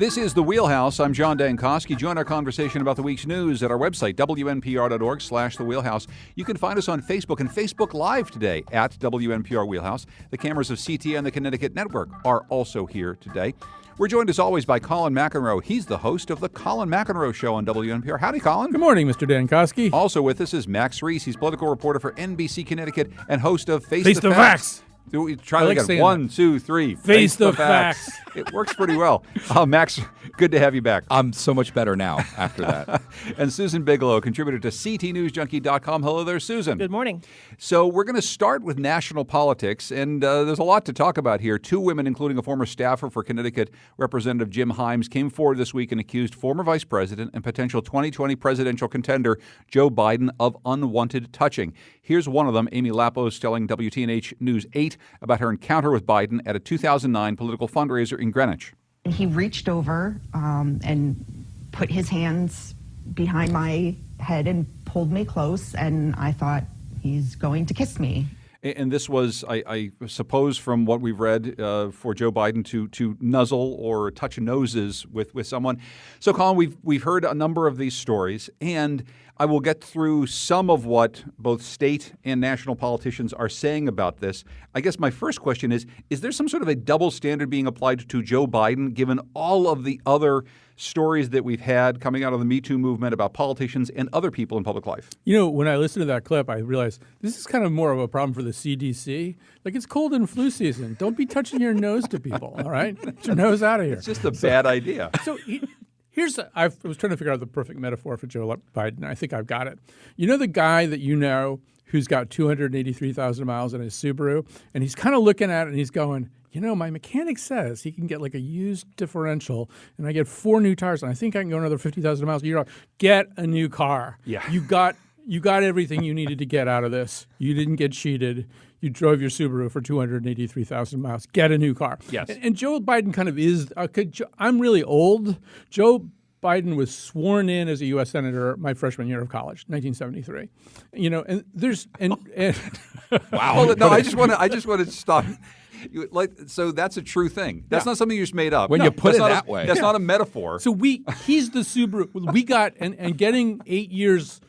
This is The Wheelhouse. I'm John Dankosky. Join our conversation about the week's news at our website, wnpr.org/The Wheelhouse. You can find us on Facebook and Facebook Live today at WNPR Wheelhouse. The cameras of CT and the Connecticut Network are also here today. We're joined as always by Colin McEnroe. He's the host of The Colin McEnroe Show on WNPR. Howdy, Colin. Good morning, Mr. Dankosky. Also with us is Max Reese. He's political reporter for NBC Connecticut and host of Face the Facts. Do we try that again? 1, 2, 3. Face the facts. It works pretty well. Max, good to have you back. I'm so much better now after that. And Susan Bigelow, contributor to CTNewsJunkie.com. Hello there, Susan. Good morning. So we're going to start with national politics, and there's a lot to talk about here. Two women, including a former staffer for Connecticut Representative Jim Himes, came forward this week and accused former vice president and potential 2020 presidential contender Joe Biden of unwanted touching. Here's one of them, Amy Lapos, telling WTNH News 8 about her encounter with Biden at a 2009 political fundraiser in Greenwich. He reached over and put his hands behind my head and pulled me close, and I thought, he's going to kiss me. And this was, I suppose, from what we've read, for Joe Biden to nuzzle or touch noses with someone. So, Colin, we've heard a number of these stories, and I will get through some of what both state and national politicians are saying about this. I guess my first question is there some sort of a double standard being applied to Joe Biden, given all of the other stories that we've had coming out of the Me Too movement about politicians and other people in public life? You know, when I listened to that clip, I realized this is kind of more of a problem for the CDC. Like, it's cold and flu season. Don't be touching your nose to people, all right? Get your nose out of here. It's just a bad idea. So I was trying to figure out the perfect metaphor for Joe Biden. I think I've got it. You know the guy that you know who's got 283,000 miles in his Subaru, and he's kind of looking at it and he's going, you know, my mechanic says he can get like a used differential, and I get 4 new tires, and I think I can go another 50,000 miles. You're like, get a new car. Yeah. You got everything you needed to get out of this. You didn't get cheated. You drove your Subaru for 283,000 miles. Get a new car. Yes. And Joe Biden kind of is. I'm really old. Joe Biden was sworn in as a U.S. Senator my freshman year of college, 1973. You know, and there's and wow. Hold it. No, I just want to stop. So that's a true thing. That's not something you just made up. When you put it that way. That's not a metaphor. So he's the Subaru. We got and getting 8 years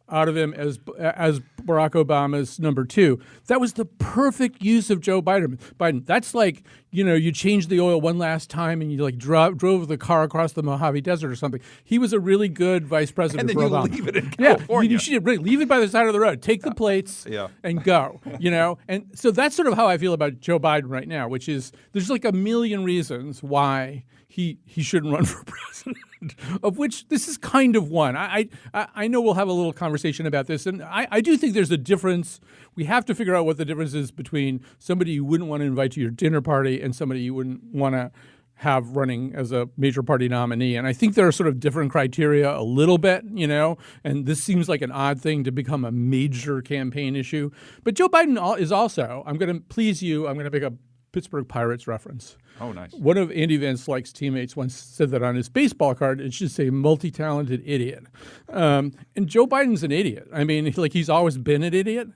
out of him as Barack Obama's number 2. That was the perfect use of Joe Biden. That's like, you know, you changed the oil one last time and you like drove the car across the Mojave Desert or something. He was a really good vice president for Obama. And then you leave it in California. Yeah, you should really leave it by the side of the road. Take the plates and go, you know. And so that's sort of how I feel about Joe Biden right now, which is there's like a million reasons why he shouldn't run for president, of which this is kind of one. I know we'll have a little conversation about this, and I do think there's a difference. We have to figure out what the difference is between somebody you wouldn't want to invite to your dinner party and somebody you wouldn't want to have running as a major party nominee. And I think there are sort of different criteria a little bit, you know, and this seems like an odd thing to become a major campaign issue. But Joe Biden is also, I'm going to please you, I'm going to pick up Pittsburgh Pirates reference. Oh, nice. One of Andy Van Slyke's teammates once said that on his baseball card, it should say multi-talented idiot. And Joe Biden's an idiot. I mean, like he's always been an idiot.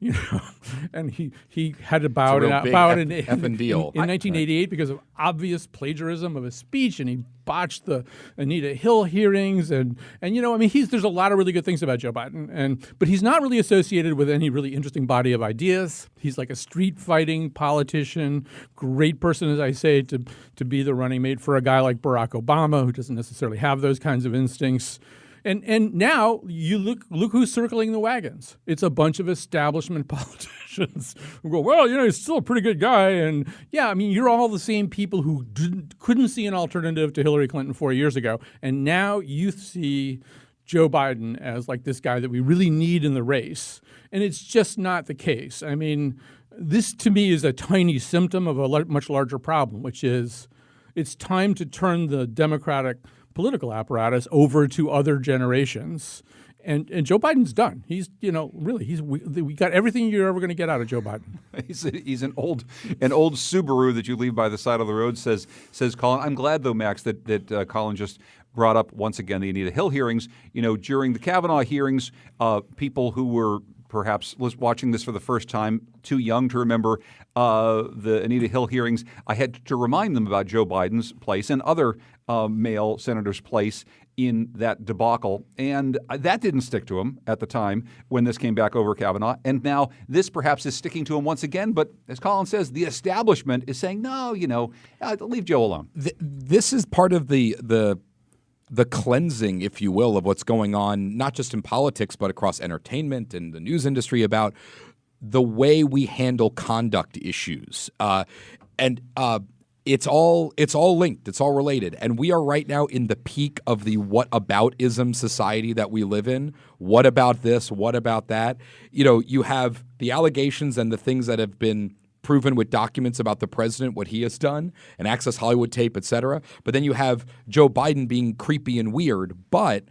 You know, and he had to bow out in 1988 because of obvious plagiarism of his speech, and he botched the Anita Hill hearings, and you know, I mean, there's a lot of really good things about Joe Biden, but he's not really associated with any really interesting body of ideas. He's like a street fighting politician, great person, as I say, to be the running mate for a guy like Barack Obama, who doesn't necessarily have those kinds of instincts. And now you look who's circling the wagons. It's a bunch of establishment politicians who go, well, you know, he's still a pretty good guy. And yeah, I mean, you're all the same people who couldn't see an alternative to Hillary Clinton 4 years ago. And now you see Joe Biden as like this guy that we really need in the race. And it's just not the case. I mean, this to me is a tiny symptom of a much larger problem, which is it's time to turn the Democratic political apparatus over to other generations. And Joe Biden's done. He's, you know, really, we got everything you're ever going to get out of Joe Biden. He's an old Subaru that you leave by the side of the road, says Colin. I'm glad, though, Max, that Colin just brought up once again the Anita Hill hearings. You know, during the Kavanaugh hearings, people who were perhaps watching this for the first time, too young to remember the Anita Hill hearings, I had to remind them about Joe Biden's place and other male senators' place in that debacle. And that didn't stick to him at the time when this came back over Kavanaugh. And now this perhaps is sticking to him once again. But as Colin says, the establishment is saying, no, leave Joe alone. This is part of the cleansing, if you will, of what's going on, not just in politics, but across entertainment and the news industry about the way we handle conduct issues. It's all linked. It's all related. And we are right now in the peak of the whataboutism society that we live in. What about this? What about that? You have the allegations and the things that have been proven with documents about the president, what he has done, and Access Hollywood tape, et cetera. But then you have Joe Biden being creepy and weird. But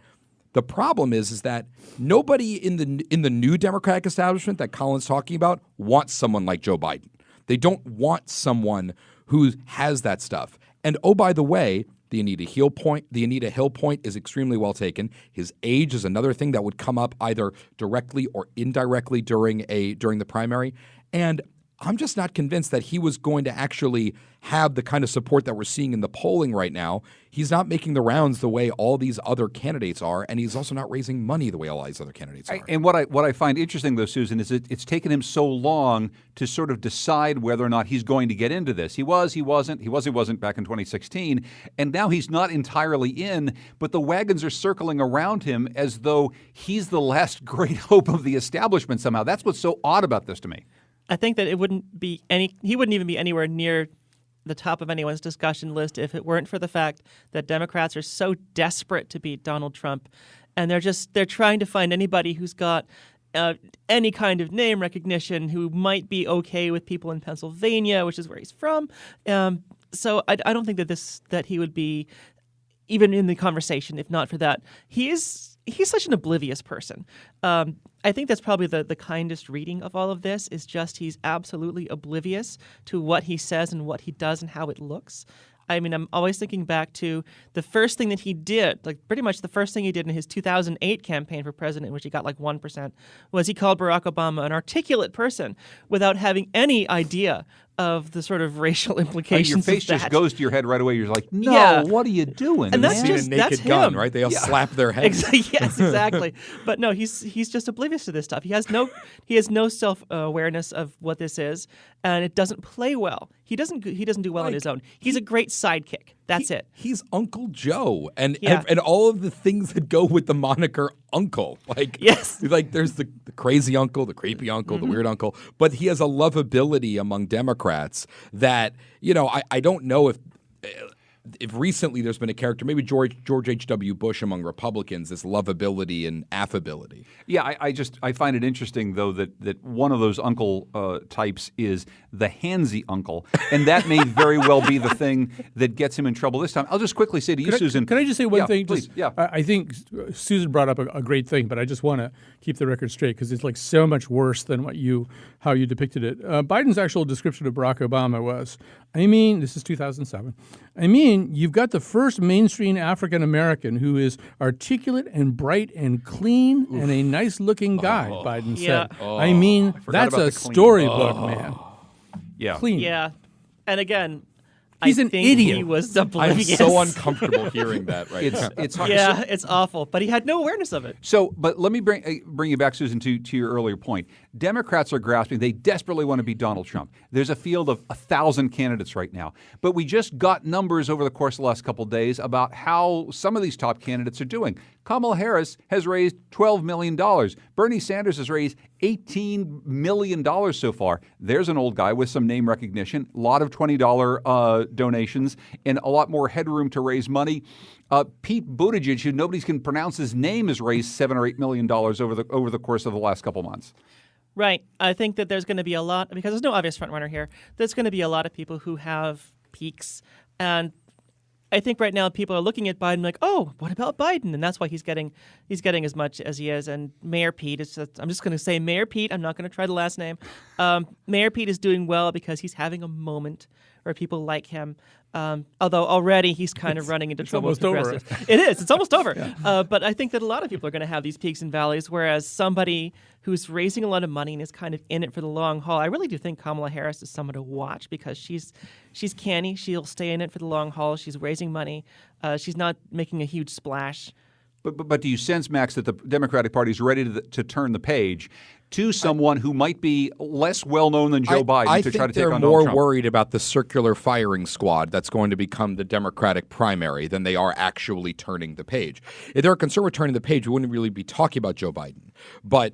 the problem is that nobody in the new Democratic establishment that Colin's talking about wants someone like Joe Biden. They don't want someone who has that stuff. And oh, by the way, the Anita Hill point is extremely well taken. His age is another thing that would come up either directly or indirectly during the primary. And I'm just not convinced that he was going to actually have the kind of support that we're seeing in the polling right now. He's not making the rounds the way all these other candidates are, and he's also not raising money the way all these other candidates are. And what I find interesting, though, Susan, is it's taken him so long to sort of decide whether or not he's going to get into this. He wasn't back in 2016, and now he's not entirely in, but the wagons are circling around him as though he's the last great hope of the establishment somehow. That's what's so odd about this to me. I think that he wouldn't even be anywhere near the top of anyone's discussion list if it weren't for the fact that Democrats are so desperate to beat Donald Trump, and they're trying to find anybody who's got any kind of name recognition who might be okay with people in Pennsylvania, which is where he's from. So I don't think that he would be even in the conversation if not for that. He's such an oblivious person. I think that's probably the kindest reading of all of this is just he's absolutely oblivious to what he says and what he does and how it looks. I mean, I'm always thinking back to the first thing that he did, like pretty much the first thing he did in his 2008 campaign for president, in which he got like 1%, was he called Barack Obama an articulate person without having any idea of the sort of racial implications. Your face of that. just goes to your head right away. You're like, no, Yeah. what are you doing? And that's man? just- a naked that's gun, him. right? They all slap their heads. Yes, exactly. But no, he's just oblivious to this stuff. He has no self awareness of what this is, and it doesn't play well. He doesn't do well on his own. He's a great sidekick. That's it. He's Uncle Joe, and Yeah. all of the things that go with the moniker Uncle. Like Yes. like there's the crazy uncle, the creepy uncle, the weird uncle, but he has a lovability among Democrats that I don't know if recently there's been a character, maybe George H.W. Bush among Republicans, this lovability and affability. Yeah, I find it interesting, though, that one of those uncle types is the handsy uncle, and that may very well be the thing that gets him in trouble this time. I'll just quickly say to you, Susan. Can I just say one thing? Please. Just, I think Susan brought up a great thing, but I just want to keep the record straight because it's like so much worse than how you depicted it. Biden's actual description of Barack Obama was, this is 2007. You've got the first mainstream African American who is articulate and bright and clean and a nice-looking guy, Biden Yeah. said. That's about a the clean. storybook, man. Yeah. Clean. Yeah. And again, He's I an think idiot. He was I'm oblivious. so uncomfortable hearing that right now. It's hard. Yeah, it's awful. But he had no awareness of it. So, but let me bring you back, Susan, to your earlier point. Democrats are grasping. They desperately want to beat Donald Trump. There's a field of 1,000 candidates right now. But we just got numbers over the course of the last couple of days about how some of these top candidates are doing. Kamala Harris has raised $12 million. Bernie Sanders has raised $18 million so far. There's an old guy with some name recognition, a lot of $20 donations, and a lot more headroom to raise money. Pete Buttigieg, who nobody can pronounce his name, has raised $7 or $8 million over the course of the last couple months. Right. I think that there's going to be a lot, because there's no obvious front runner here, there's going to be a lot of people who have peaks. And I think right now people are looking at Biden like, oh, what about Biden? And that's why he's getting as much as he is. And Mayor Pete, I'm just going to say Mayor Pete. I'm not going to try the last name. Mayor Pete is doing well because he's having a moment or people like him. Although already he's kind of running into trouble with almost over. progressives. It is. It's almost over. But I think that a lot of people are going to have these peaks and valleys, whereas somebody who's raising a lot of money and is kind of in it for the long haul, I really do think Kamala Harris is someone to watch because she's canny. She'll stay in it for the long haul. She's raising money. She's not making a huge splash. But do you sense, Max, that the Democratic Party is ready to turn the page to someone who might be less well-known than Joe Biden to try to take on Donald Trump? I think they're more worried about the circular firing squad that's going to become the Democratic primary than they are actually turning the page. If they're concerned with turning the page, we wouldn't really be talking about Joe Biden. But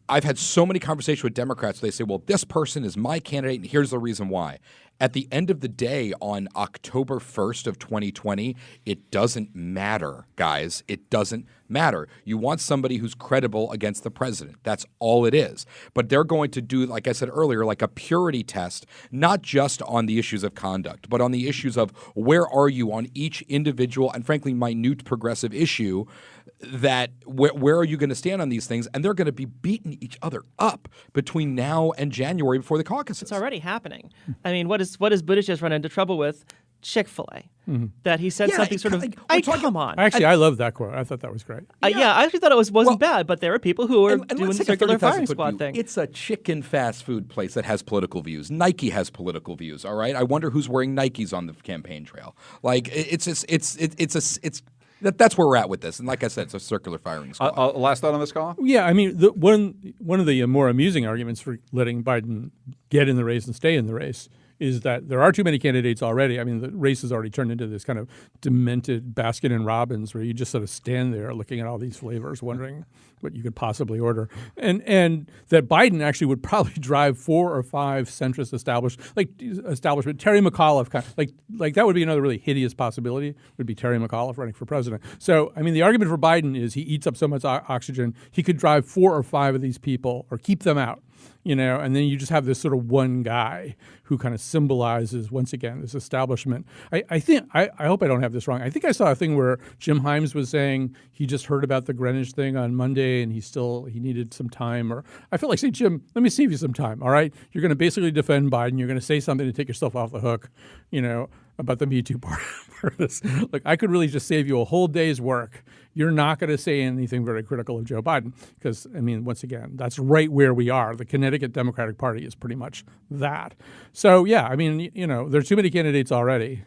I've had so many conversations with Democrats. They say, well, this person is my candidate, and here's the reason why. At the end of the day, on October 1st of 2020, it doesn't matter, guys. It doesn't matter. You want somebody who's credible against the president. That's all it is. But they're going to do, like I said earlier, like a purity test, not just on the issues of conduct, but on the issues of where are you on each individual and, frankly, minute progressive issue that where are you going to stand on these things? And they're going to be beating each other up between now and January before the caucuses. It's already happening. I mean, what does Buttigieg just run into trouble with? Chick-fil-A. That he said something sort of, come on. Actually, I love that quote. I thought that was great. Yeah, I actually thought it wasn't bad, but there are people who are doing the circular firing squad thing. It's a chicken fast food place that has political views. Nike has political views, all right? I wonder who's wearing Nikes on the campaign trail. Like, that's where we're at with this. And like I said, it's a circular firing squad. Last thought on this, Colin? Yeah, I mean, one of the more amusing arguments for letting Biden get in the race and stay in the race is that there are too many candidates already. I mean, the race has already turned into this kind of demented Baskin and Robbins where you just sort of stand there looking at all these flavors, wondering what you could possibly order. And that Biden actually would probably drive 4 or 5 centrist establishment. Terry McAuliffe, like that would be another really hideous possibility, would be Terry McAuliffe running for president. So, I mean, the argument for Biden is he eats up so much oxygen, he could drive 4 or 5 of these people or keep them out. And then you just have this sort of one guy who kind of symbolizes, once again, this establishment. I hope I don't have this wrong. I think I saw a thing where Jim Himes was saying he just heard about the Greenwich thing on Monday and he needed some time. Or I feel like, say, Jim, let me save you some time, all right? You're going to basically defend Biden. You're going to say something to take yourself off the hook, about the Me Too part of this. Like, I could really just save you a whole day's work. You're not going to say anything very critical of Joe Biden because, I mean, once again, that's right where we are. The Connecticut Democratic Party is pretty much that. So, yeah, I mean, there's too many candidates already.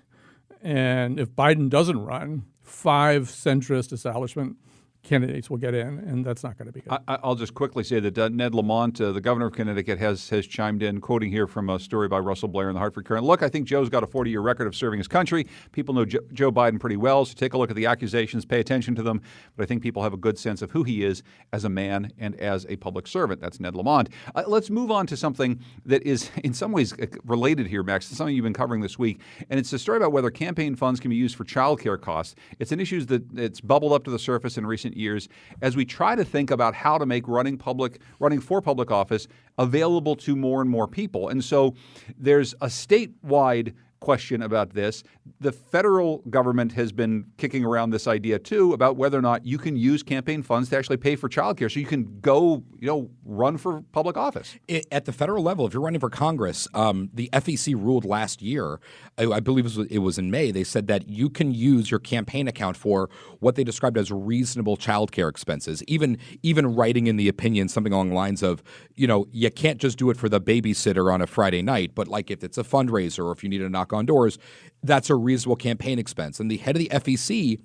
And if Biden doesn't run, 5 centrist establishment candidates will get in, and that's not going to be good. I'll just quickly say that Ned Lamont, the governor of Connecticut, has chimed in, quoting here from a story by Russell Blair in the Hartford Courant. Look, I think Joe's got a 40-year record of serving his country. People know Joe Biden pretty well, so take a look at the accusations, pay attention to them. But I think people have a good sense of who he is as a man and as a public servant. That's Ned Lamont. Let's move on to something that is in some ways related here, Max. It's something you've been covering this week, and it's a story about whether campaign funds can be used for child care costs. It's an issue that's bubbled up to the surface in recent years as we try to think about how to make running for public office available to more and more people. And so there's a statewide question about this. The federal government has been kicking around this idea too about whether or not you can use campaign funds to actually pay for childcare, so you can go, run for public office. At the federal level, if you're running for Congress, the FEC ruled last year, I believe it was in May, they said that you can use your campaign account for what they described as reasonable childcare expenses. Even writing in the opinion something along the lines of, you can't just do it for the babysitter on a Friday night, but like if it's a fundraiser or if you need to knock on doors, that's a reasonable campaign expense. And the head of the FEC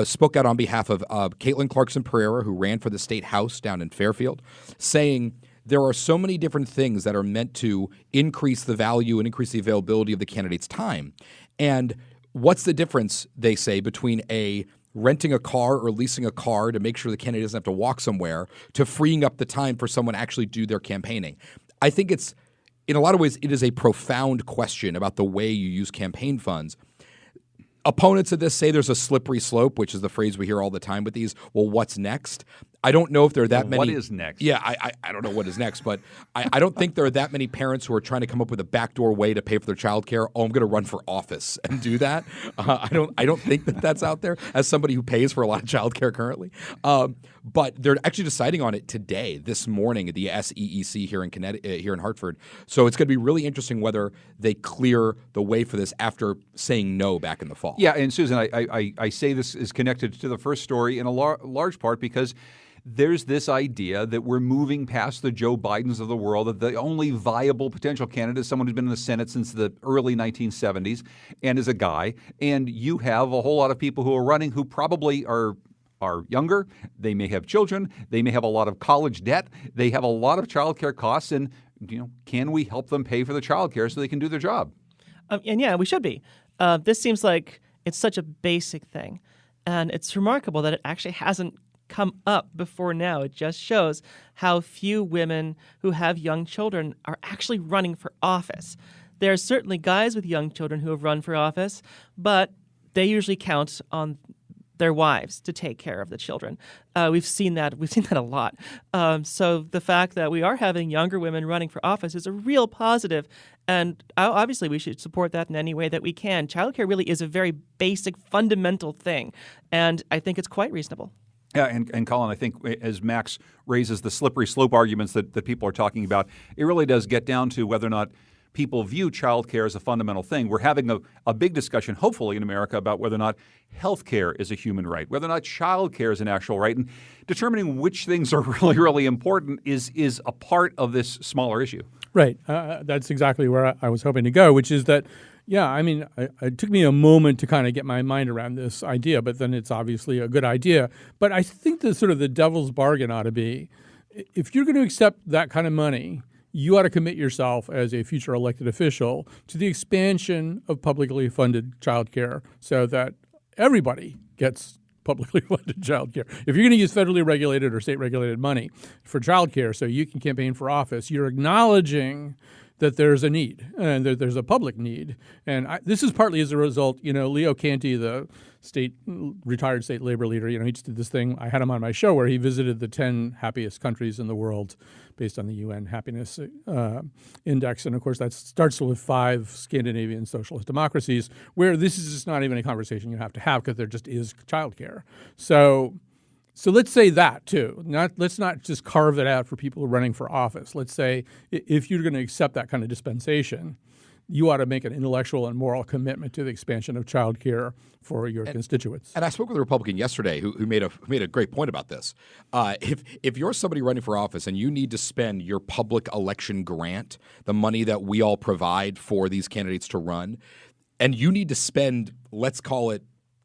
spoke out on behalf of Caitlin Clarkson Pereira, who ran for the state house down in Fairfield, saying there are so many different things that are meant to increase the value and increase the availability of the candidate's time. And what's the difference, they say, between renting a car or leasing a car to make sure the candidate doesn't have to walk somewhere to freeing up the time for someone to actually do their campaigning? I think in a lot of ways, it is a profound question about the way you use campaign funds. Opponents of this say there's a slippery slope, which is the phrase we hear all the time with these. Well, what's next? I don't know if there are that many. What is next? Yeah, I don't know what is next, but I don't think there are that many parents who are trying to come up with a backdoor way to pay for their child care. Oh, I'm going to run for office and do that. I don't think that that's out there as somebody who pays for a lot of child care currently. But they're actually deciding on it today, this morning, at the SEEC here in Connecticut, here in Hartford. So it's going to be really interesting whether they clear the way for this after saying no back in the fall. Yeah, and Susan, I say this is connected to the first story in a large part because there's this idea that we're moving past the Joe Bidens of the world, that the only viable potential candidate is someone who's been in the Senate since the early 1970s and is a guy. And you have a whole lot of people who are running who probably are younger. They may have children. They may have a lot of college debt. They have a lot of child care costs. And, can we help them pay for the child care so they can do their job? And yeah, we should be. This seems like it's such a basic thing. And it's remarkable that it actually hasn't come up before now. It just shows how few women who have young children are actually running for office. There are certainly guys with young children who have run for office, but they usually count on their wives to take care of the children. We've seen that a lot. So the fact that we are having younger women running for office is a real positive, and obviously we should support that in any way that we can. Childcare really is a very basic, fundamental thing, and I think it's quite reasonable. Yeah, and Colin, I think as Max raises the slippery slope arguments that people are talking about, it really does get down to whether or not people view child care as a fundamental thing. We're having a big discussion, hopefully, in America about whether or not health care is a human right, whether or not child care is an actual right. And determining which things are really, really important is a part of this smaller issue. Right. That's exactly where I was hoping to go, which is that, yeah, I mean, it took me a moment to kind of get my mind around this idea, but then it's obviously a good idea. But I think the sort of the devil's bargain ought to be, if you're going to accept that kind of money, you ought to commit yourself as a future elected official to the expansion of publicly funded childcare so that everybody gets publicly funded childcare. If you're going to use federally regulated or state regulated money for childcare so you can campaign for office, you're acknowledging that there's a need and that there's a public need. And this is partly as a result, Leo Canty, the retired state labor leader, he just did this thing. I had him on my show where he visited the 10 happiest countries in the world based on the UN Happiness Index. And of course, that starts with 5 Scandinavian socialist democracies where this is just not even a conversation you have to have because there just is childcare. So let's say that too. Let's not just carve it out for people who are running for office. Let's say if you're going to accept that kind of dispensation, you ought to make an intellectual and moral commitment to the expansion of child care for your constituents. And I spoke with a Republican yesterday who made a great point about this. If you're somebody running for office and you need to spend your public election grant, the money that we all provide for these candidates to run, and you need to spend, let's call it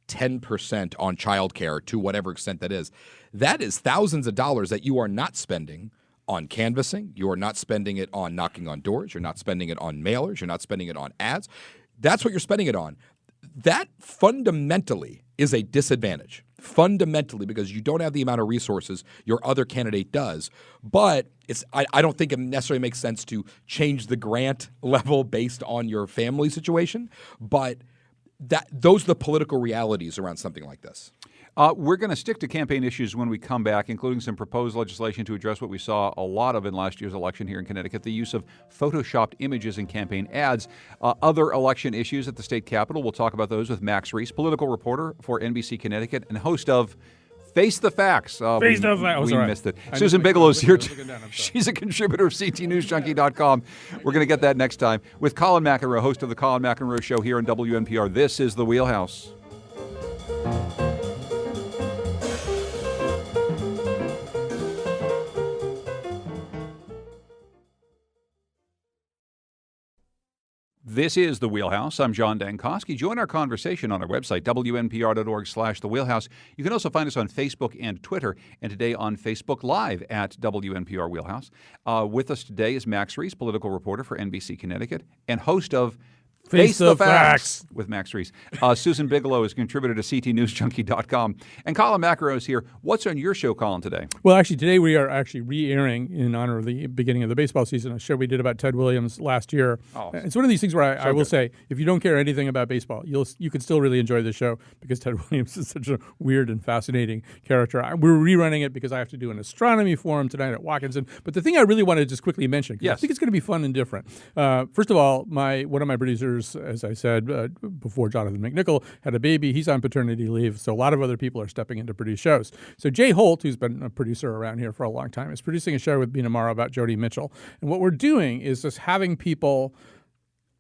10% on childcare to whatever extent that is thousands of dollars that you are not spending on canvassing. You are not spending it on knocking on doors. You're not spending it on mailers. You're not spending it on ads. That's what you're spending it on. That fundamentally is a disadvantage. Fundamentally, because you don't have the amount of resources your other candidate does. But I don't think it necessarily makes sense to change the grant level based on your family situation. But those are the political realities around something like this. We're going to stick to campaign issues when we come back, including some proposed legislation to address what we saw a lot of in last year's election here in Connecticut, the use of photoshopped images in campaign ads. Other election issues at the state capitol. We'll talk about those with Max Reese, political reporter for NBC Connecticut and host of Face the Facts. Face the Facts. We missed it. Susan Bigelow's here. She's a contributor of CTNewsJunkie.com. We're going to get that next time with Colin McEnroe, host of the Colin McEnroe Show here on WNPR. This is The Wheelhouse. This is The Wheelhouse. I'm John Dankosky. Join our conversation on our website, WNPR.org/The Wheelhouse. You can also find us on Facebook and Twitter, and today on Facebook Live at WNPR Wheelhouse. With us today is Max Reese, political reporter for NBC Connecticut and host of Face the facts. With Max Reese. Susan Bigelow is a contributor to CTNewsJunkie.com. And Colin McEnroe is here. What's on your show, Colin, today? Well, actually, today we are actually re-airing in honor of the beginning of the baseball season a show we did about Ted Williams last year. Oh, it's one of these things where I will good. say, if you don't care anything about baseball, you can still really enjoy the show because Ted Williams is such a weird and fascinating character. We're rerunning it because I have to do an astronomy forum tonight at Watkinson. But the thing I really want to just quickly mention, because I Yes. think it's going to be fun and different. First of all, one of my producers, as I said before, Jonathan McNichol, had a baby. He's on paternity leave, so a lot of other people are stepping in to produce shows. So Jay Holt, who's been a producer around here for a long time, is producing a show with me tomorrow about Joni Mitchell. And what we're doing is just having people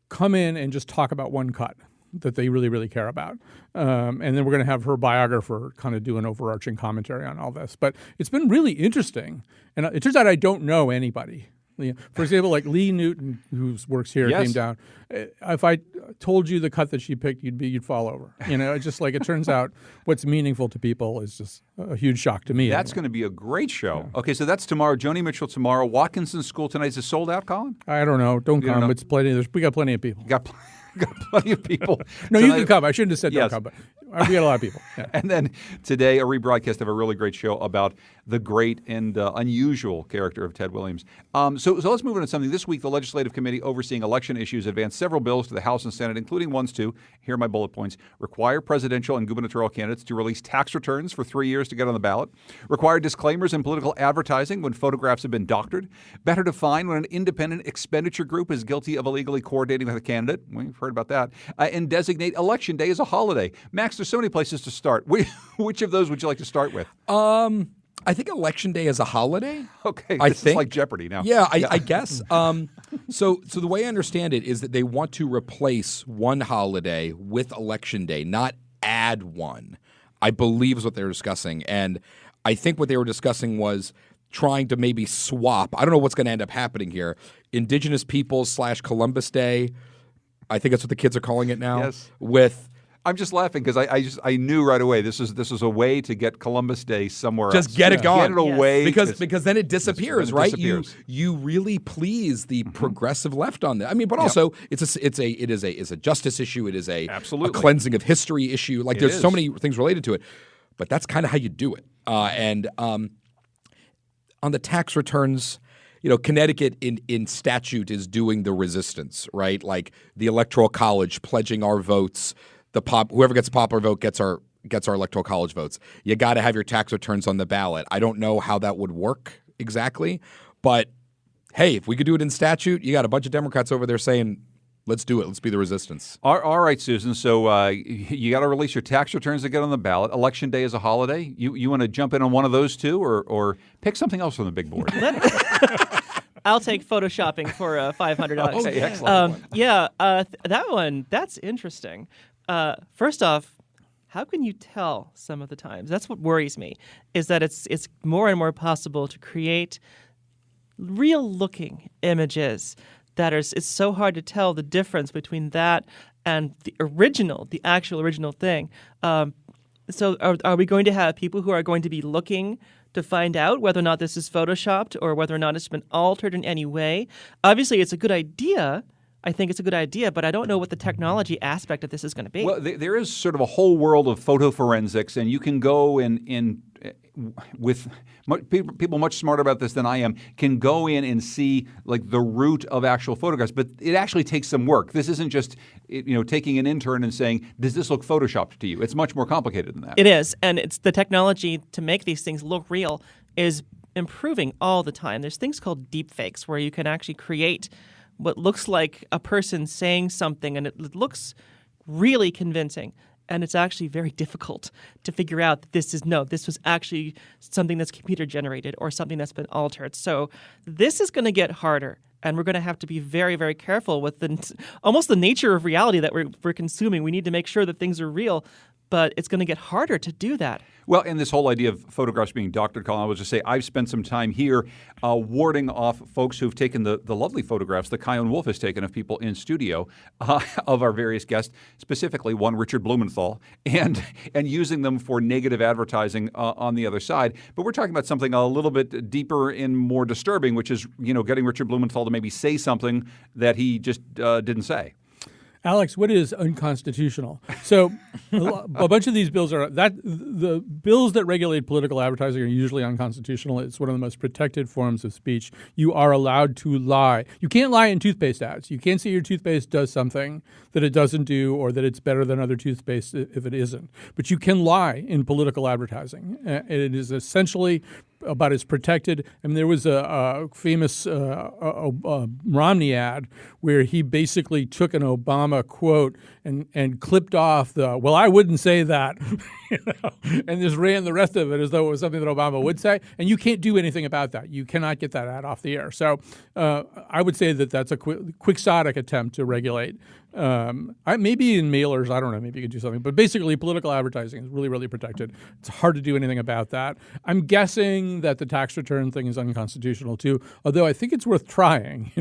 come in and just talk about one cut that they really, really care about. And then we're going to have her biographer kind of do an overarching commentary on all this. But it's been really interesting. And it turns out I don't know anybody. For example, like Lee Newton, who works here, Yes. came down. If I told you the cut that she picked, you'd fall over. It's just like it turns out what's meaningful to people is just a huge shock to me. That's going to be a great show. Okay, so that's tomorrow. Joni Mitchell tomorrow. Watkinson School tonight. Is it sold out, Colin? I don't know. Don't don't come. know? It's plenty. We got plenty of people. Got plenty of people. No, you tonight. can come. I shouldn't have said Yes. don't come, but we got a lot of people. Yeah. And then today, a rebroadcast of a really great show about the great and unusual character of Ted Williams. So let's move on to something. This week, the Legislative Committee overseeing election issues advanced several bills to the House and Senate, including ones to, here are my bullet points, require presidential and gubernatorial candidates to release tax returns for 3 years to get on the ballot, require disclaimers in political advertising when photographs have been doctored, better define when an independent expenditure group is guilty of illegally coordinating with a candidate. We've heard about that. And designate Election Day as a holiday. Max, there's so many places to start. Which of those would you like to start with? I think Election Day is a holiday. Okay, I this think is like Jeopardy now. Yeah, I guess. So the way I understand it is that they want to replace one holiday with Election Day, not add one. I believe is what they were discussing, and I think what they were discussing was trying to maybe swap. I don't know what's going to end up happening here. Indigenous Peoples / Columbus Day. I think that's what the kids are calling it now. Yes. With I'm just laughing because I knew right away this is a way to get Columbus Day somewhere else. just get it going. Get it away. Because then it disappears, then it right? disappears. You really please the progressive left on that. I mean, but also it is a justice issue. It is a Absolutely. cleansing of history issue. Like there's so is. many things related to it. But that's kind of how you do it. And on the tax returns, Connecticut in statute is doing the resistance, right? Like the Electoral College pledging our votes. Whoever gets a popular vote gets our Electoral College votes. You got to have your tax returns on the ballot. I don't know how that would work exactly, but hey, if we could do it in statute, you got a bunch of Democrats over there saying, let's do it. Let's be the resistance. All right, Susan. So you got to release your tax returns to get on the ballot. Election Day is a holiday. You want to jump in on one of those two, or pick something else from the big board? I'll take photoshopping for $500. Okay, excellent. That one, that's interesting. First off, how can you tell some of the times? That's what worries me, is that it's more and more possible to create real-looking images that it's so hard to tell the difference between that and the actual original thing. So are we going to have people who are going to be looking to find out whether or not this is photoshopped or whether or not it's been altered in any way? Obviously, it's a good idea. I think it's a good idea, but I don't know what the technology aspect of this is going to be. Well, there is sort of a whole world of photo forensics, and you can go in with people much smarter about this than I am, can go in and see like the root of actual photographs. But it actually takes some work. This isn't just taking an intern and saying, does this look photoshopped to you? It's much more complicated than that. It is, and it's the technology to make these things look real is improving all the time. There's things called deepfakes where you can actually create what looks like a person saying something, and it looks really convincing. And it's actually very difficult to figure out that this was actually something that's computer generated or something that's been altered. So this is going to get harder, and we're going to have to be very, very careful with almost the nature of reality that we're consuming. We need to make sure that things are real, but it's going to get harder to do that. Well, and this whole idea of photographs being doctored, Colin, I was just say I've spent some time here warding off folks who've taken the lovely photographs that Kylan Wolf has taken of people in studio of our various guests, specifically one Richard Blumenthal, and using them for negative advertising on the other side. But we're talking about something a little bit deeper and more disturbing, which is getting Richard Blumenthal to maybe say something that he just didn't say. Alex, what is unconstitutional? So, a bunch of these bills the bills that regulate political advertising are usually unconstitutional. It's one of the most protected forms of speech. You are allowed to lie. You can't lie in toothpaste ads. You can't say your toothpaste does something that it doesn't do, or that it's better than other toothpaste if it isn't. But you can lie in political advertising. It is essentially about as protected. I mean, there was a famous Romney ad where he basically took an Obama quote and clipped off the, well, I wouldn't say that, and just ran the rest of it as though it was something that Obama would say. And you can't do anything about that. You cannot get that ad off the air. So I would say that that's a quixotic attempt to regulate. Maybe in mailers, I don't know, maybe you could do something. But basically, political advertising is really, really protected. It's hard to do anything about that. I'm guessing that the tax return thing is unconstitutional too, although I think it's worth trying,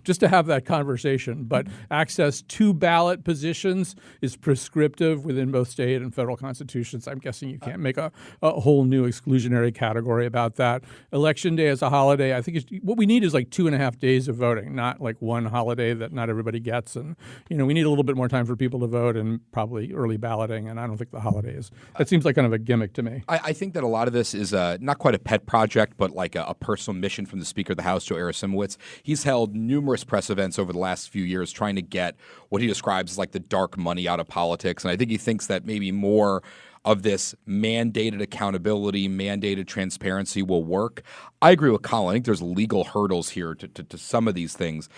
just to have that conversation. But access to ballot positions is prescriptive within both state and federal constitutions. I'm guessing you can't make a whole new exclusionary category about that. Election day as a holiday, I think what we need is like 2.5 days of voting, not like one holiday that not everybody gets. And, we need a little bit more time for people to vote and probably early balloting, and I don't think the holiday is. That seems like kind of a gimmick to me. I think that a lot of this is not quite a pet project, but like a personal mission from the Speaker of the House, Joe Arasimowicz. He's held numerous press events over the last few years trying to get what he describes as like the dark money out of politics, and I think he thinks that maybe more of this mandated accountability, mandated transparency will work. I agree with Colin. I think there's legal hurdles here to some of these things,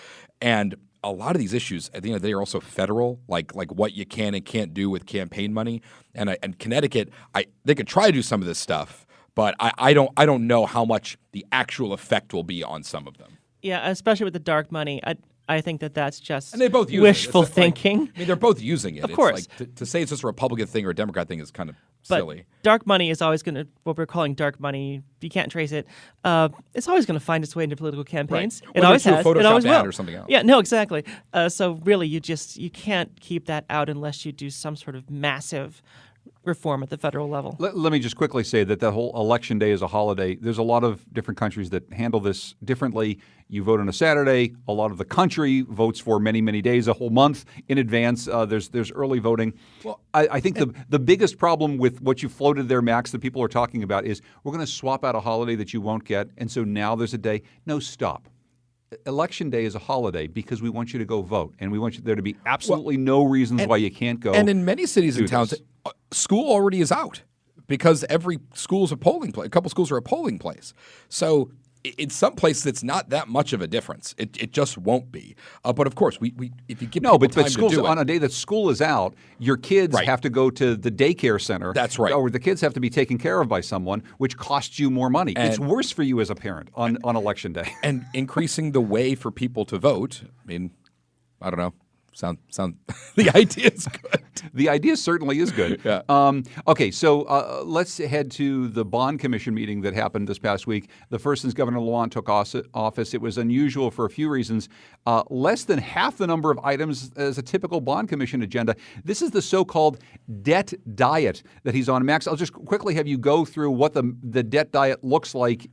and a lot of these issues at the end of the day are also federal, like what you can and can't do with campaign money. And Connecticut, they could try to do some of this stuff, but I don't know how much the actual effect will be on some of them. Yeah, especially with the dark money. I think that's just and they both use wishful it. thinking. They're both using it. Of course. It's like to say it's just a Republican thing or a Democrat thing is kind of silly. But dark money is always going to, what we're calling dark money, you can't trace it. It's always going to find its way into political campaigns. Right. It Whether always it's through a has. It Photoshop always will. ad or something else. Yeah, no, exactly. So really, you can't keep that out unless you do some sort of massive reform at the federal level. Let me just quickly say that the whole election day is a holiday. There's a lot of different countries that handle this differently. You vote on a Saturday. A lot of the country votes for many, many days, a whole month in advance. There's early voting. Well, I think the biggest problem with what you floated there, Max, that people are talking about is we're going to swap out a holiday that you won't get, and so now there's a day. No, stop. Election day is a holiday because we want you to go vote, and we want there to be absolutely no reasons why you can't go. And in many cities and towns, school already is out because every school is a polling place. A couple schools are a polling place. So in some places, it's not that much of a difference. It just won't be. But of course, we if you give people time but schools to do on it, a day that school is out, your kids Right. have to go to the daycare center. That's right. Or the kids have to be taken care of by someone, which costs you more money. It's worse for you as a parent on election day. and increasing the way for people to vote. I mean, I don't know. Sound the idea is good. The idea certainly is good. Yeah. Okay, so let's head to the Bond Commission meeting that happened this past week. The first since Governor Lamont took office. It was unusual for a few reasons. Less than half the number of items as a typical Bond Commission agenda. This is the so-called debt diet that he's on. Max, I'll just quickly have you go through what the debt diet looks like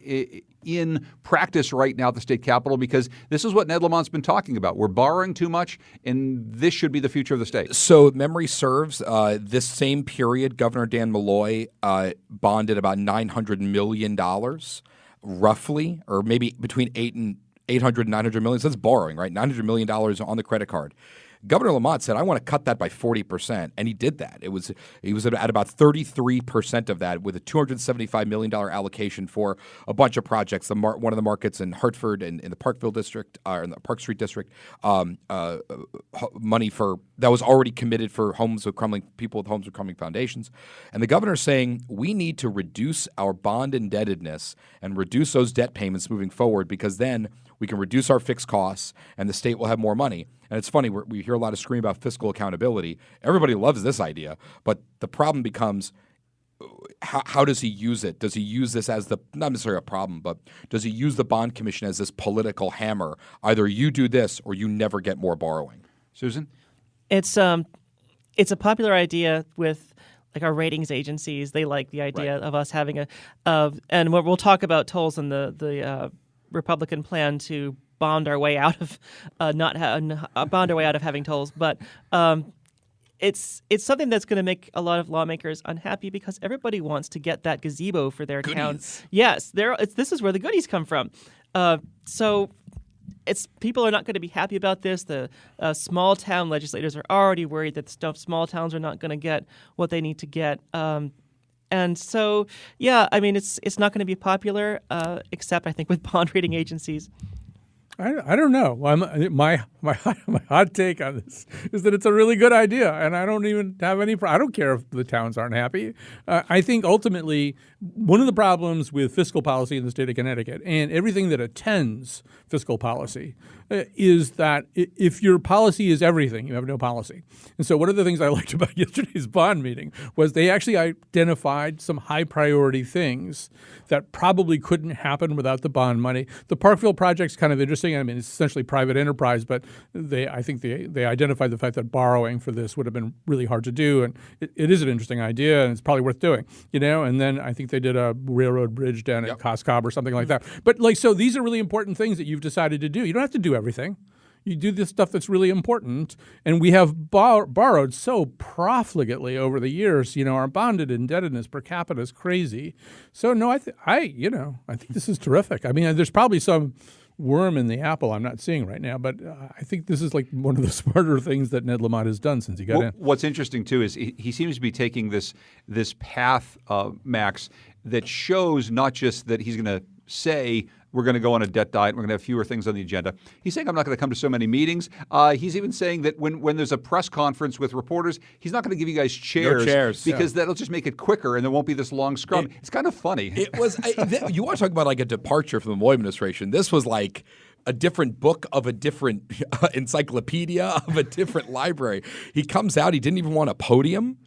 in practice right now at the state capitol, because this is what Ned Lamont's been talking about. We're borrowing too much, and this should be the future of the state. So memory serves, this same period, Governor Dan Malloy bonded about $900 million, roughly, or maybe between 800 and 900 million. So that's borrowing, right? $900 million on the credit card. Governor Lamont said, I want to cut that by 40%, and he did that. He was at about 33% of that with a $275 million allocation for a bunch of projects. One of the markets in Hartford and in the Parkville district, or in the Park Street district, money for that was already committed for people with homes with crumbling foundations. And the governor's saying we need to reduce our bond indebtedness and reduce those debt payments moving forward, because then we can reduce our fixed costs and the state will have more money. And it's funny, we hear a lot of scream about fiscal accountability. Everybody loves this idea, but the problem becomes how does he use it? Does he use this as not necessarily a problem, but does he use the bond commission as this political hammer? Either you do this or you never get more borrowing. Susan? It's a popular idea with like our ratings agencies. They like the idea of us having and we'll talk about tolls and the Republican plan to bond our way out of bond our way out of having tolls, but. It's something that's going to make a lot of lawmakers unhappy because everybody wants to get that gazebo for their town. Yes, this is where the goodies come from. So people are not going to be happy about this. The small town legislators are already worried that small towns are not going to get what they need to get. And so, yeah, I mean, it's not going to be popular, except I think with bond rating agencies. I don't know. My hot take on this is that it's a really good idea, and I don't even have any. I don't care if the towns aren't happy. I think ultimately one of the problems with fiscal policy in the state of Connecticut and everything that attends fiscal policy is that if your policy is everything, you have no policy. And so one of the things I liked about yesterday's bond meeting was they actually identified some high priority things that probably couldn't happen without the bond money. The Parkville project's kind of interesting. I mean, it's essentially private enterprise, but I think they identified the fact that borrowing for this would have been really hard to do, and it is an interesting idea, and it's probably worth doing, And then I think they did a railroad bridge down at Coscob or something like that. But so these are really important things that you've decided to do. You don't have to do everything. You do the stuff that's really important, and we have borrowed so profligately over the years. Our bonded indebtedness per capita is crazy. So no, I think this is terrific. I mean, there's probably some worm in the apple I'm not seeing right now, but I think this is like one of the smarter things that Ned Lamont has done since he got in. What's interesting too is he seems to be taking this path, Max, that shows not just that he's going to say we're going to go on a debt diet, we're going to have fewer things on the agenda. He's saying I'm not going to come to so many meetings. He's even saying that when there's a press conference with reporters, he's not going to give you guys chairs because that'll just make it quicker and there won't be this long scrum. It's kind of funny. It was. You want to talk about like a departure from the Moy administration? This was like a different book of a different encyclopedia of a different library. He comes out. He didn't even want a podium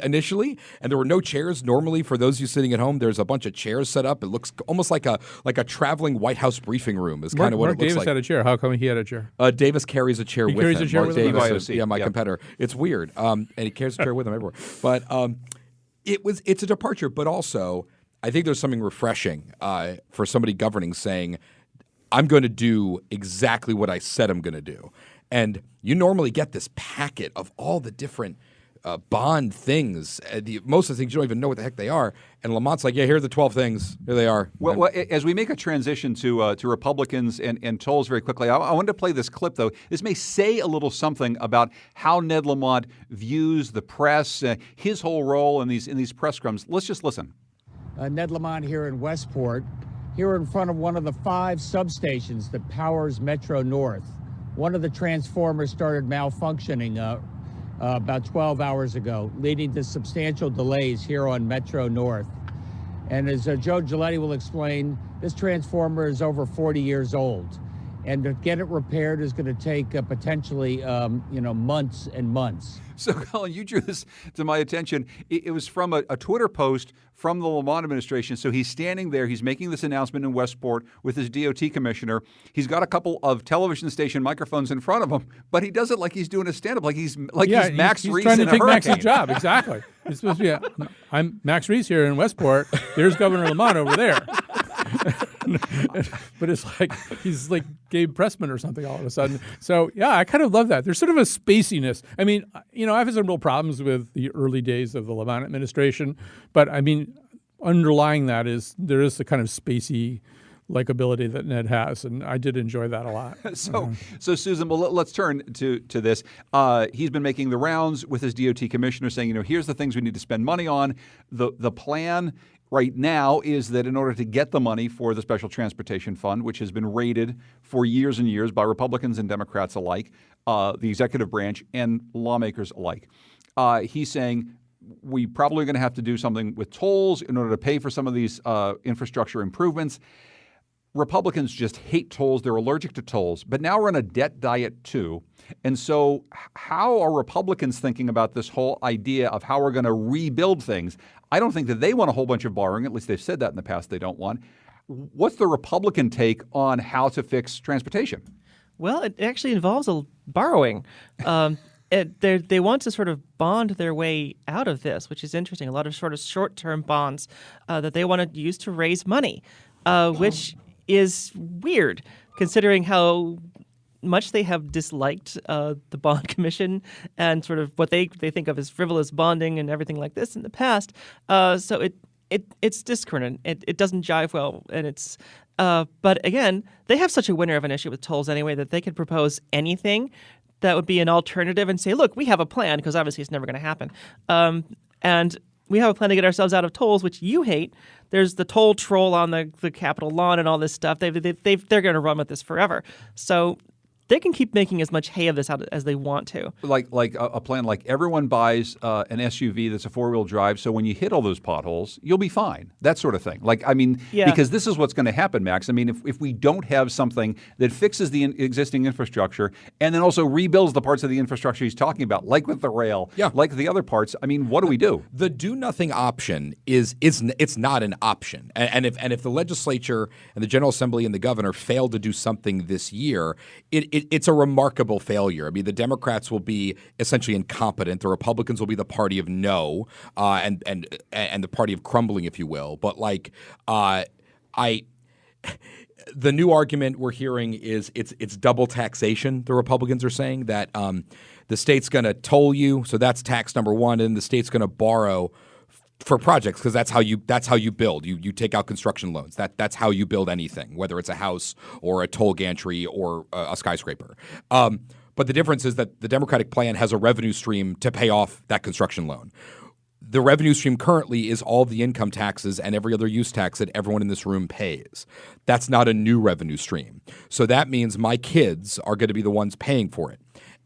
initially, and there were no chairs. Normally, for those of you sitting at home, there's a bunch of chairs set up. It looks almost like a traveling White House briefing room. Is kind of what Mark it looks Davis like. had a chair. How come he had a chair? Davis carries a chair with him. He carries a chair Mark with him? Davis, my competitor. It's weird, and he carries a chair with him everywhere. But it's a departure, but also I think there's something refreshing for somebody governing saying, I'm going to do exactly what I said I'm going to do. And you normally get this packet of all the different bond things. Most of the things you don't even know what the heck they are. And Lamont's like, yeah, here are the 12 things. Here they are. Well, as we make a transition to Republicans and tolls very quickly, I wanted to play this clip, though. This may say a little something about how Ned Lamont views the press, his whole role in these press scrums. Let's just listen. Ned Lamont here in Westport, here in front of one of the 5 substations that powers Metro North. One of the transformers started malfunctioning about 12 hours ago, leading to substantial delays here on Metro North. And as Joe Giletti will explain, this transformer is over 40 years old. And to get it repaired is going to take potentially, months and months. So, Colin, you drew this to my attention. It was from a Twitter post from the Lamont administration. So he's standing there. He's making this announcement in Westport with his DOT commissioner. He's got a couple of television station microphones in front of him, but he does it like he's doing a stand-up, like he's Max Reese trying to in a take hurricane. Max's job. Exactly. It's supposed to be, I'm Max Reese here in Westport. There's Governor Lamont over there. But it's like he's like Gabe Pressman or something all of a sudden. So, yeah, I kind of love that. There's sort of a spaciness. I mean, I've had some real problems with the early days of the Lamont administration. But, I mean, underlying that is there is the kind of spacey likability that Ned has, and I did enjoy that a lot. So Susan, well, let's turn to this. He's been making the rounds with his DOT commissioner saying, here's the things we need to spend money on. The plan right now is that in order to get the money for the Special Transportation Fund, which has been raided for years and years by Republicans and Democrats alike, the executive branch and lawmakers alike, he's saying we probably are going to have to do something with tolls in order to pay for some of these infrastructure improvements. Republicans just hate tolls. They're allergic to tolls. But now we're on a debt diet too. And so how are Republicans thinking about this whole idea of how we're going to rebuild things? I don't think that they want a whole bunch of borrowing. At least they've said that in the past they don't want. What's the Republican take on how to fix transportation? Well, it actually involves borrowing. They want to sort of bond their way out of this, which is interesting. A lot of sort of short-term bonds that they want to use to raise money, which is weird. considering how much they have disliked the bond commission and sort of what they think of as frivolous bonding and everything like this in the past. So it's discordant. It doesn't jive well, and it's. But again, they have such a winner of an issue with tolls anyway that they could propose anything that would be an alternative and say, look, we have a plan, because obviously it's never going to happen. And we have a plan to get ourselves out of tolls, which you hate. There's the toll troll on the Capitol lawn and all this stuff. They're going to run with this forever. So they can keep making as much hay of this out as they want to. Like a plan like everyone buys an SUV that's a four-wheel drive, so when you hit all those potholes, you'll be fine. That sort of thing. Because this is what's going to happen, Max. I mean, if we don't have something that fixes the existing infrastructure and then also rebuilds the parts of the infrastructure he's talking about, like with the rail, like the other parts, I mean, what do we do? The do-nothing option it's not an option. And if the legislature and the General Assembly and the governor fail to do something this year, it's a remarkable failure. I mean, the Democrats will be essentially incompetent. The Republicans will be the party of no, and the party of crumbling, if you will. But the new argument we're hearing is it's double taxation. The Republicans are saying that the state's going to toll you, so that's tax number one, and the state's going to borrow for projects, because that's how you build. You take out construction loans. That's how you build anything, whether it's a house or a toll gantry or a skyscraper. But the difference is that the Democratic plan has a revenue stream to pay off that construction loan. The revenue stream currently is all the income taxes and every other use tax that everyone in this room pays. That's not a new revenue stream. So that means my kids are going to be the ones paying for it.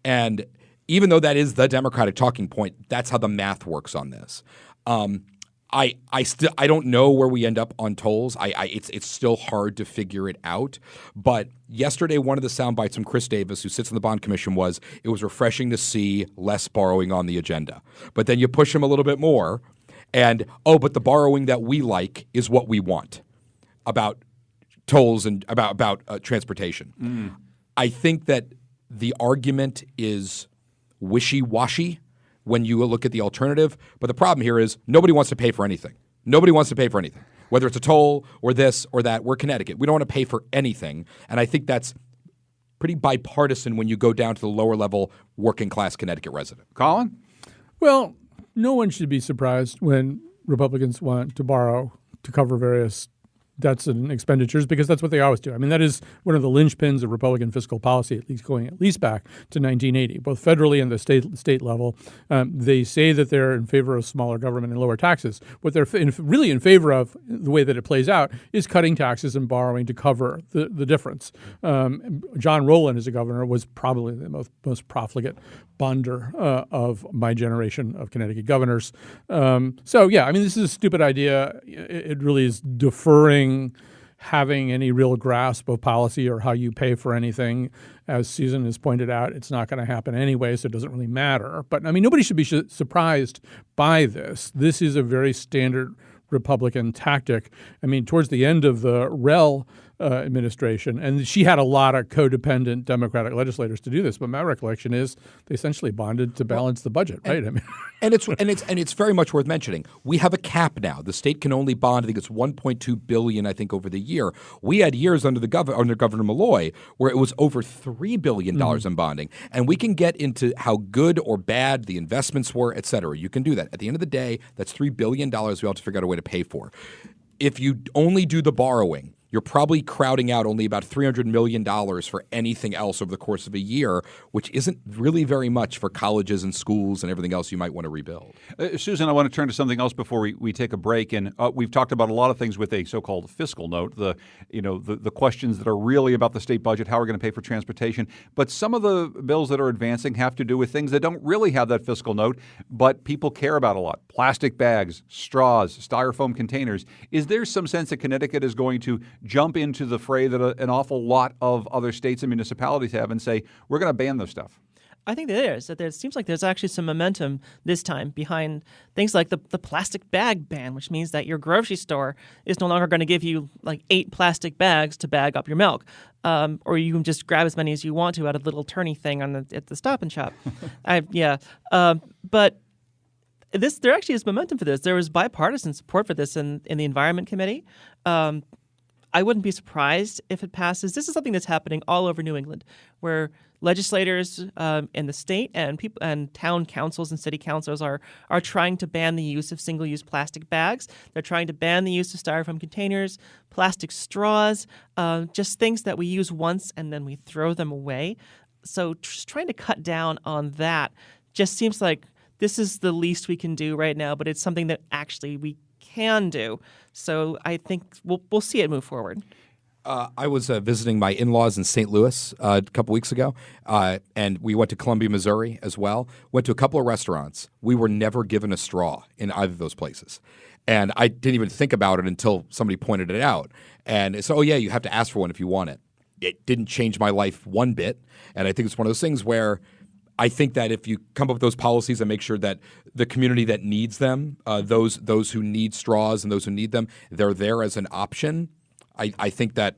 And even though that is the Democratic talking point, that's how the math works on this. I don't know where we end up on tolls. It's still hard to figure it out. But yesterday, one of the sound bites from Chris Davis, who sits in the Bond Commission, was it was refreshing to see less borrowing on the agenda. But then you push him a little bit more, and but the borrowing that we like is what we want about tolls and about transportation. I think that the argument is wishy-washy when you look at the alternative. But the problem here is nobody wants to pay for anything. Nobody wants to pay for anything, whether it's a toll or this or that. We're Connecticut. We don't want to pay for anything. And I think that's pretty bipartisan when you go down to the lower level working class Connecticut resident. Colin? Well, no one should be surprised when Republicans want to borrow to cover various debts and expenditures, because that's what they always do. I mean, that is one of the linchpins of Republican fiscal policy, at least back to 1980, both federally and the state level. They say that they're in favor of smaller government and lower taxes. What they're really in favor of, the way that it plays out, is cutting taxes and borrowing to cover the difference. John Rowland, as a governor, was probably the most profligate bonder of my generation of Connecticut governors. So, yeah, I mean, this is a stupid idea. It really is deferring having any real grasp of policy or how you pay for anything. As Susan has pointed out, it's not going to happen anyway, so it doesn't really matter. But, I mean, nobody should be surprised by this. This is a very standard Republican tactic. I mean, towards the end of the Rel administration, and she had a lot of codependent Democratic legislators to do this, but my recollection is they essentially bonded to balance the budget, right? I mean, and it's very much worth mentioning. We have a cap now. The state can only bond, I think it's $1.2 billion, I think, over the year. We had years under Governor Malloy where it was over $3 billion in bonding, and we can get into how good or bad the investments were, et cetera. You can do that. At the end of the day, that's $3 billion we have to figure out a way to pay for. If you only do the borrowing, you're probably crowding out only about $300 million for anything else over the course of a year, which isn't really very much for colleges and schools and everything else you might want to rebuild. Susan, I want to turn to something else before we take a break. And we've talked about a lot of things with a so-called fiscal note, the questions that are really about the state budget, how we're going to pay for transportation. But some of the bills that are advancing have to do with things that don't really have that fiscal note, but people care about a lot. Plastic bags, straws, styrofoam containers. Is there some sense that Connecticut is going to jump into the fray that an awful lot of other states and municipalities have and say, we're going to ban this stuff? I think it seems like there's actually some momentum this time behind things like the plastic bag ban, which means that your grocery store is no longer going to give you like 8 plastic bags to bag up your milk. Or you can just grab as many as you want to out of the little tourney thing at the Stop and Shop. But there actually is momentum for this. There was bipartisan support for this in the Environment Committee. I wouldn't be surprised if it passes. This is something that's happening all over New England, where legislators in the state and people and town councils and city councils are trying to ban the use of single-use plastic bags. They're trying to ban the use of styrofoam containers, plastic straws, just things that we use once and then we throw them away. So just trying to cut down on that just seems like this is the least we can do right now, but it's something that actually we can do. So I think we'll see it move forward. I was visiting my in-laws in St. Louis a couple weeks ago, and we went to Columbia, Missouri as well. Went to a couple of restaurants. We were never given a straw in either of those places. And I didn't even think about it until somebody pointed it out. And it's, oh, yeah, you have to ask for one if you want it. It didn't change my life one bit. And I think it's one of those things where I think that if you come up with those policies and make sure that the community that needs them, those who need straws and those who need them, they're there as an option. I think that,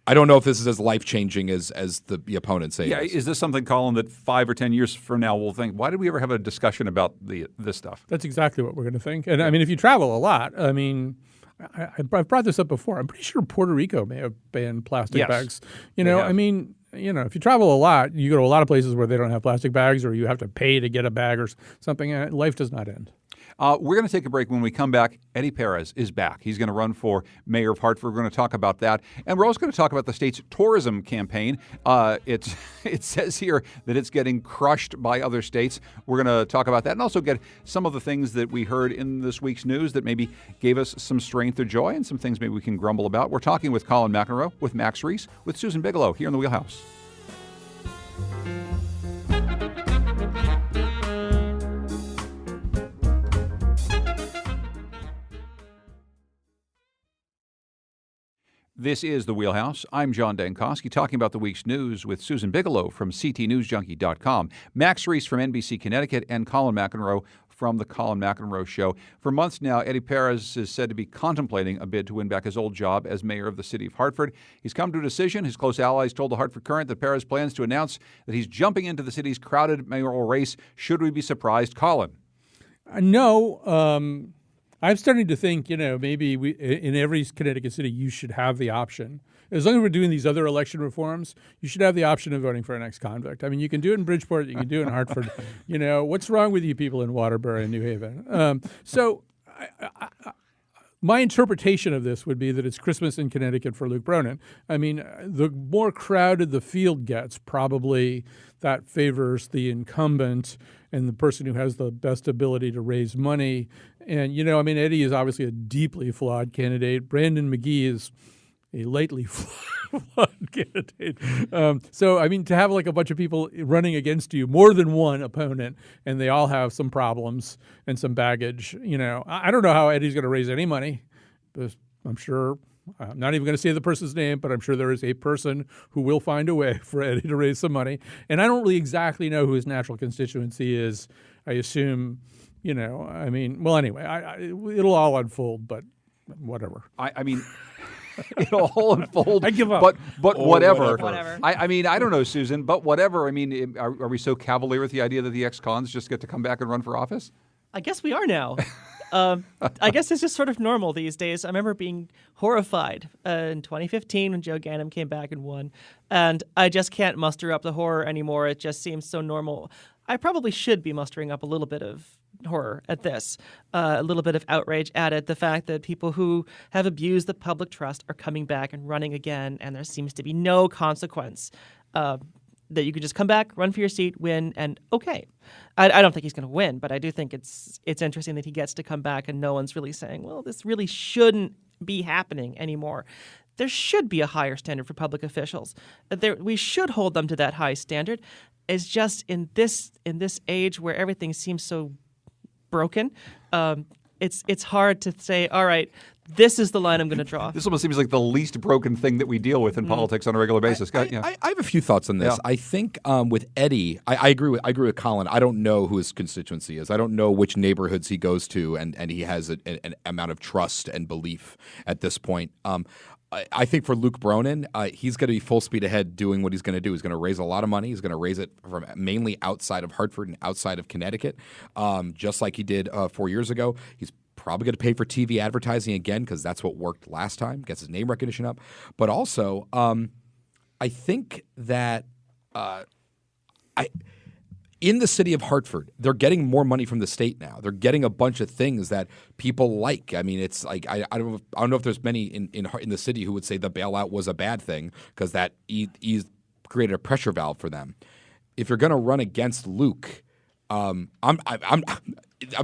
I don't know if this is as life-changing as the opponents say. Yeah, is this something, Colin, that 5 or 10 years from now we'll think, why did we ever have a discussion about this stuff? That's exactly what we're going to think. And I mean, if you travel a lot, I mean, I've brought this up before. I'm pretty sure Puerto Rico may have banned plastic bags. I mean, if you travel a lot, you go to a lot of places where they don't have plastic bags or you have to pay to get a bag or something. Life does not end. We're going to take a break. When we come back, Eddie Perez is back. He's going to run for mayor of Hartford. We're going to talk about that. And we're also going to talk about the state's tourism campaign. It says here that it's getting crushed by other states. We're going to talk about that and also get some of the things that we heard in this week's news that maybe gave us some strength or joy and some things maybe we can grumble about. We're talking with Colin McEnroe, with Max Reese, with Susan Bigelow here in the Wheelhouse. This is The Wheelhouse. I'm John Dankosky, talking about the week's news with Susan Bigelow from CTNewsJunkie.com, Max Reese from NBC Connecticut, and Colin McEnroe from The Colin McEnroe Show. For months now, Eddie Perez is said to be contemplating a bid to win back his old job as mayor of the city of Hartford. He's come to a decision. His close allies told the Hartford Courant that Perez plans to announce that he's jumping into the city's crowded mayoral race. Should we be surprised, Colin? No. I'm starting to think, maybe in every Connecticut city, you should have the option. As long as we're doing these other election reforms, you should have the option of voting for an ex-convict. I mean, you can do it in Bridgeport, you can do it in Hartford. What's wrong with you people in Waterbury and New Haven? My interpretation of this would be that it's Christmas in Connecticut for Luke Bronin. I mean, the more crowded the field gets, probably that favors the incumbent and the person who has the best ability to raise money. And, Eddie is obviously a deeply flawed candidate. Brandon McGee is a lightly flawed candidate. To have like a bunch of people running against you, more than one opponent, and they all have some problems and some baggage, I don't know how Eddie's going to raise any money. But I'm sure, I'm not even going to say the person's name, but I'm sure there is a person who will find a way for Eddie to raise some money. And I don't really exactly know who his natural constituency is. I assume, anyway, it'll all unfold, but whatever. It'll all unfold. I give up. But whatever. Whatever. I don't know, Susan, but whatever. Are we so cavalier with the idea that the ex-cons just get to come back and run for office? I guess we are now. I guess it's just sort of normal these days. I remember being horrified in 2015 when Joe Ganim came back and won, and I just can't muster up the horror anymore. It just seems so normal. I probably should be mustering up a little bit of horror at this, a little bit of outrage at it. The fact that people who have abused the public trust are coming back and running again, and there seems to be no consequence. That you could just come back, run for your seat, win, and okay. I don't think he's going to win, but I do think it's interesting that he gets to come back and no one's really saying, well, this really shouldn't be happening anymore. There should be a higher standard for public officials. We should hold them to that high standard. It's just in this age where everything seems so broken, it's hard to say, all right, this is the line I'm going to draw. This almost seems like the least broken thing that we deal with in politics on a regular basis. I have a few thoughts on this. Yeah. I think with Eddie, I agree with Colin. I don't know who his constituency is. I don't know which neighborhoods he goes to, and he has an amount of trust and belief at this point. I think for Luke Bronin, he's going to be full speed ahead doing what he's going to do. He's going to raise a lot of money. He's going to raise it from mainly outside of Hartford and outside of Connecticut, just like he did 4 years ago. He's probably going to pay for TV advertising again because that's what worked last time, gets his name recognition up. But also, I think that in the city of Hartford, they're getting more money from the state now. They're getting a bunch of things that people like. I mean, it's like I don't know if there's many in the city who would say the bailout was a bad thing because that created a pressure valve for them. If you're going to run against Luke, I'm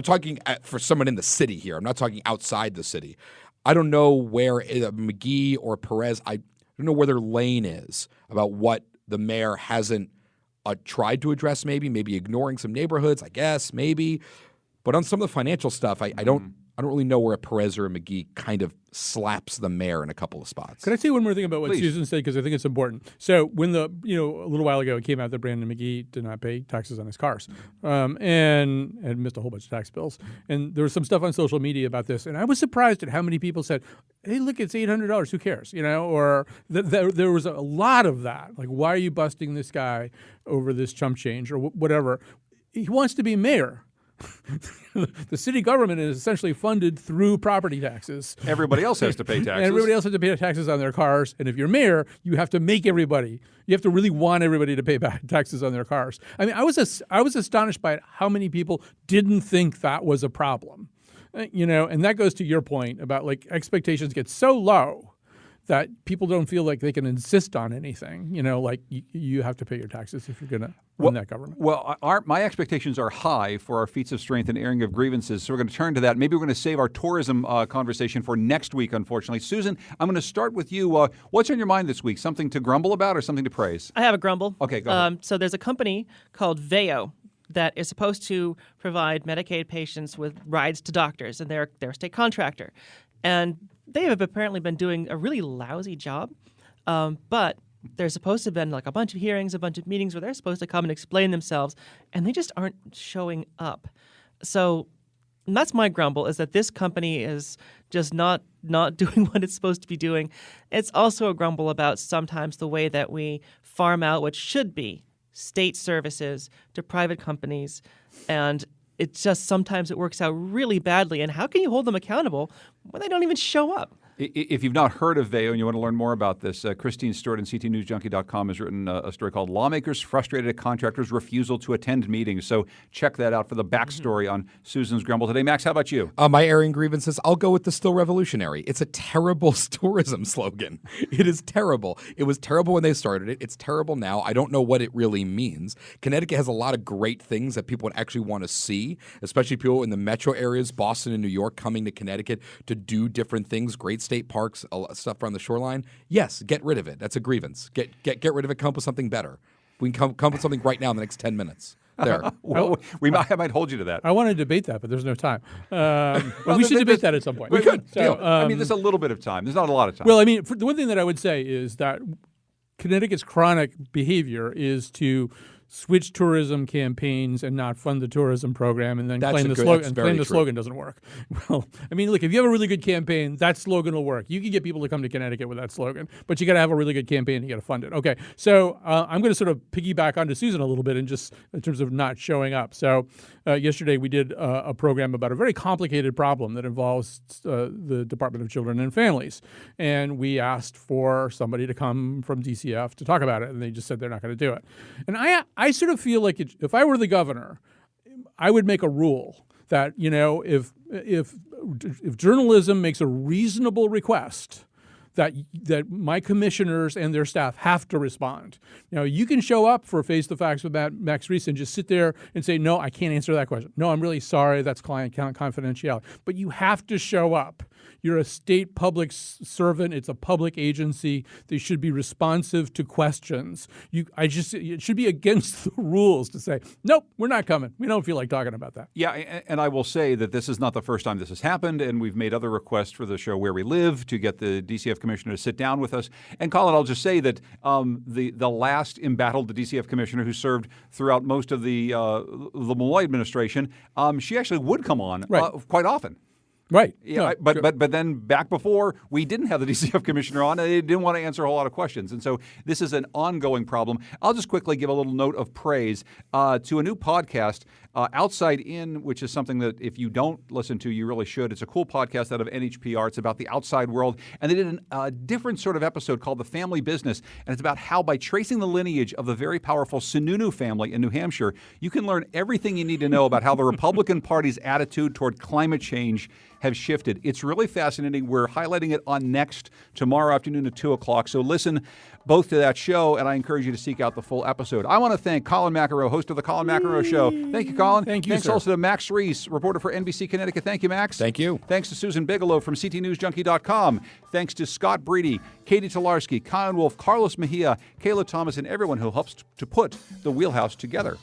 talking for someone in the city here. I'm not talking outside the city. I don't know where McGee or Perez. I don't know where their lane is about what the mayor hasn't tried to address. Maybe ignoring some neighborhoods. I guess maybe, but on some of the financial stuff, I don't really know where a Perez or a McGee kind of slaps the mayor in a couple of spots. Could I say one more thing about what Please. Susan said, because I think it's important? So when a little while ago it came out that Brandon McGee did not pay taxes on his cars, and missed a whole bunch of tax bills, and there was some stuff on social media about this, and I was surprised at how many people said, "Hey, look, it's $800. Who cares?" Or there was a lot of that. Like, why are you busting this guy over this chump change or whatever? He wants to be mayor. The city government is essentially funded through property taxes. Everybody else has to pay taxes. And everybody else has to pay taxes on their cars. And if you're mayor, you have to make everybody. You have to really want everybody to pay back taxes on their cars. I mean, I was astonished by how many people didn't think that was a problem. And that goes to your point about like expectations get so low that people don't feel like they can insist on anything. Like you have to pay your taxes if you're going to run that government. Well, my expectations are high for our feats of strength and airing of grievances, so we're going to turn to that. Maybe we're going to save our tourism conversation for next week, unfortunately. Susan, I'm going to start with you. What's on your mind this week? Something to grumble about or something to praise? I have a grumble. Okay, go ahead. So there's a company called Veo that is supposed to provide Medicaid patients with rides to doctors, and they're a state contractor. And they have apparently been doing a really lousy job, but there's supposed to have been like a bunch of hearings, a bunch of meetings where they're supposed to come and explain themselves, and they just aren't showing up. So that's my grumble, is that this company is just not doing what it's supposed to be doing. It's also a grumble about sometimes the way that we farm out what should be state services to private companies, and it's just sometimes it works out really badly. And how can you hold them accountable when they don't even show up? If you've not heard of Veo and you want to learn more about this, Christine Stewart in CTNewsJunkie.com has written a story called Lawmakers Frustrated at Contractors' Refusal to Attend Meetings. So check that out for the backstory on Susan's grumble today. Max, how about you? My airing grievances, I'll go with the Still Revolutionary. It's a terrible tourism slogan. It is terrible. It was terrible when they started it. It's terrible now. I don't know what it really means. Connecticut has a lot of great things that people would actually want to see, especially people in the metro areas, Boston and New York, coming to Connecticut to do different things, great state parks, stuff around the shoreline. Yes, get rid of it. That's a grievance. Get rid of it. Come up with something better. We can come up with something right now in the next 10 minutes. There. Well, I might hold you to that. I want to debate that, but there's no time. We should debate that at some point. We could. So, I mean, there's a little bit of time. There's not a lot of time. Well, I mean, the one thing that I would say is that Connecticut's chronic behavior is to switch tourism campaigns and not fund the tourism program, and then claim the slogan doesn't work. Well, I mean, look, if you have a really good campaign, that slogan will work. You can get people to come to Connecticut with that slogan, but you got to have a really good campaign. You got to fund it. Okay, so I'm going to sort of piggyback onto Susan a little bit, and just in terms of not showing up. So yesterday we did a program about a very complicated problem that involves the Department of Children and Families, and we asked for somebody to come from DCF to talk about it, and they just said they're not going to do it. And I sort of feel like if I were the governor, I would make a rule that, if journalism makes a reasonable request, that my commissioners and their staff have to respond. You can show up for Face the Facts with Max Reese and just sit there and say, no, I can't answer that question. No, I'm really sorry. That's client confidentiality. But you have to show up. You're a state public servant. It's a public agency. They should be responsive to questions. It should be against the rules to say, nope, we're not coming. We don't feel like talking about that. Yeah, and I will say that this is not the first time this has happened, and we've made other requests for the show Where We Live to get the DCF commissioner to sit down with us. And Colin, I'll just say that the last embattled DCF commissioner who served throughout most of the Malloy administration, she actually would come on quite often. Right. Yeah, no, but then back before, we didn't have the DCF commissioner on, and they didn't want to answer a whole lot of questions. And so this is an ongoing problem. I'll just quickly give a little note of praise to a new podcast Outside In, which is something that if you don't listen to, you really should. It's a cool podcast out of NHPR. It's about the outside world. And they did a different sort of episode called The Family Business. And it's about how by tracing the lineage of the very powerful Sununu family in New Hampshire, you can learn everything you need to know about how the Republican Party's attitude toward climate change have shifted. It's really fascinating. We're highlighting it on Next tomorrow afternoon at 2 o'clock. So listen both to that show, and I encourage you to seek out the full episode. I want to thank Colin McEnroe, host of The Colin McEnroe Show. Thank you, Colin. Thank you, Thanks sir. also to Max Reese, reporter for NBC Connecticut. Thank you, Max. Thank you. Thanks to Susan Bigelow from CTNewsJunkie.com. Thanks to Scott Breedy, Katie Tolarski, Colin Wolf, Carlos Mejia, Kayla Thomas, and everyone who helps to put the Wheelhouse together.